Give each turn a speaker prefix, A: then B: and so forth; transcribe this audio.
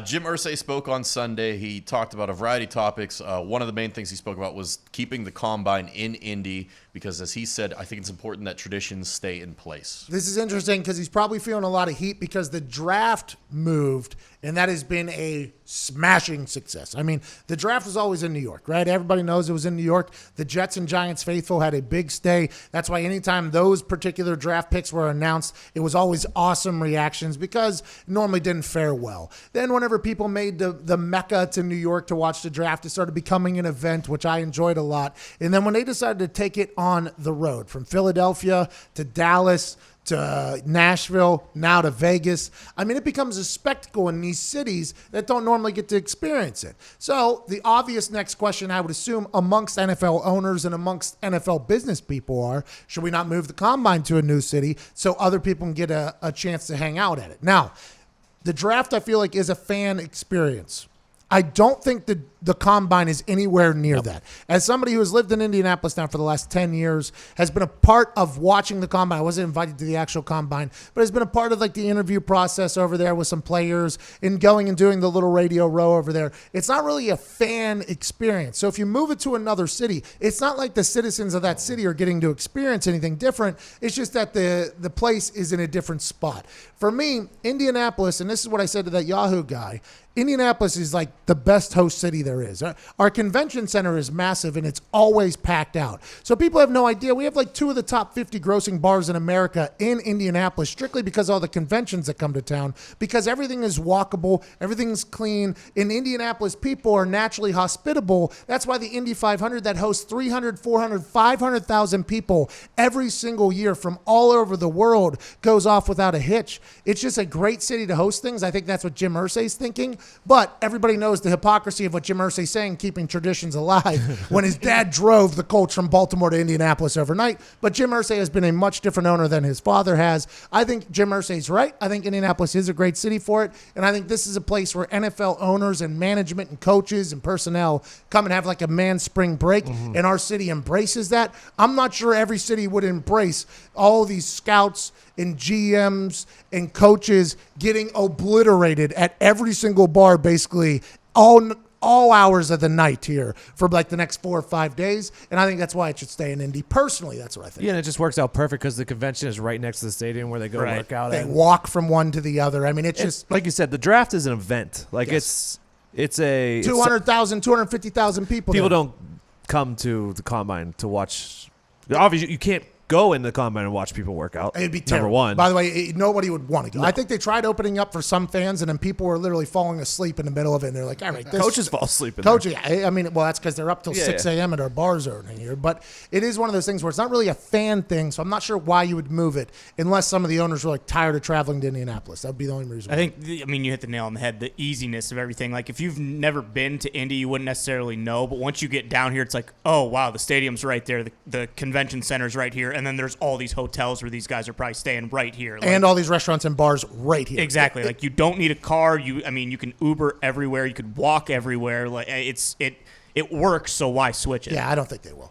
A: Jim Irsay spoke on Sunday. He talked about a variety of topics. One of the main things he spoke about was keeping the combine in Indy because, as he said, I think it's important that traditions stay in place.
B: This is interesting because he's probably feeling a lot of heat because the draft moved, and that has been a smashing success. I mean, the draft was always in New York, right? Everybody knows it was in New York. The Jets and Giants faithful had a big stay. That's why anytime those particular draft picks were announced, it was always awesome reactions because it normally didn't fare well. Then whenever people made the Mecca to New York to watch the draft, it started becoming an event, which I enjoyed a lot. And then when they decided to take it on the road, from Philadelphia to Dallas to Nashville, now to Vegas. I mean, it becomes a spectacle in these cities that don't normally get to experience it. So the obvious next question, I would assume, amongst NFL owners and amongst NFL business people are, should we not move the combine to a new city so other people can get a chance to hang out at it? Now, the draft, I feel like, is a fan experience. I don't think the combine is anywhere near that. As somebody who has lived in Indianapolis now for the last 10 years, has been a part of watching the combine. I wasn't invited to the actual combine, but has been a part of like the interview process over there with some players and going and doing the little radio row over there. It's not really a fan experience. So if you move it to another city, it's not like the citizens of that city are getting to experience anything different. It's just that the place is in a different spot. For me, Indianapolis, and this is what I said to that Yahoo guy, Indianapolis is like the best host city there is. Our convention center is massive and it's always packed out. So people have no idea. We have like 2 of the top 50 grossing bars in America in Indianapolis strictly because of all the conventions that come to town, because everything is walkable, everything's clean. In Indianapolis, people are naturally hospitable. That's why the Indy 500 that hosts 300, 400, 500,000 people every single year from all over the world goes off without a hitch. It's just a great city to host things. I think that's what Jim Irsay's thinking. But everybody knows the hypocrisy of what Jim Irsay's saying, keeping traditions alive, when his dad drove the Colts from Baltimore to Indianapolis overnight. But Jim Irsay has been a much different owner than his father has. I think Jim Irsay's right. I think Indianapolis is a great city for it. And I think this is a place where NFL owners and management and coaches and personnel come and have like a man spring break. And our city embraces that. I'm not sure every city would embrace all these scouts and GMs and coaches getting obliterated at every single bar, basically all hours of the night here for like the next 4 or 5 days. And I think that's why it should stay in Indy. Personally, that's what I think.
C: Yeah, and it just works out perfect because the convention is right next to the stadium where they go work out.
B: They walk from one to the other. I mean, it's just
C: like you said, the draft is an event. Like it's a
B: 200,000, 250,000 people.
C: People don't come to the combine to watch. Obviously, you can't go in the combine and watch people work out.
B: It'd be terrible.
C: Number one.
B: By the way, nobody would want to go.
C: No.
B: I think they tried opening up for some fans, and then people were literally falling asleep in the middle of it. And they're like, all right.
C: Coaches fall asleep in
B: there. Yeah, I mean, well, that's because they're up till 6 a.m. at our bars over here. But it is one of those things where it's not really a fan thing, so I'm not sure why you would move it unless some of the owners were like tired of traveling to Indianapolis. That would be the only reason.
D: I mean, you hit the nail on the head, the easiness of everything. Like, if you've never been to Indy, you wouldn't necessarily know. But once you get down here, it's like, oh, wow, the stadium's right there. The convention center's right here. And then there's all these hotels where these guys are probably staying right here. Like,
B: and all these restaurants and bars right here.
D: Exactly. Like, you don't need a car. You can Uber everywhere. You could walk everywhere. Like, it works, so why switch it?
B: Yeah, I don't think they will.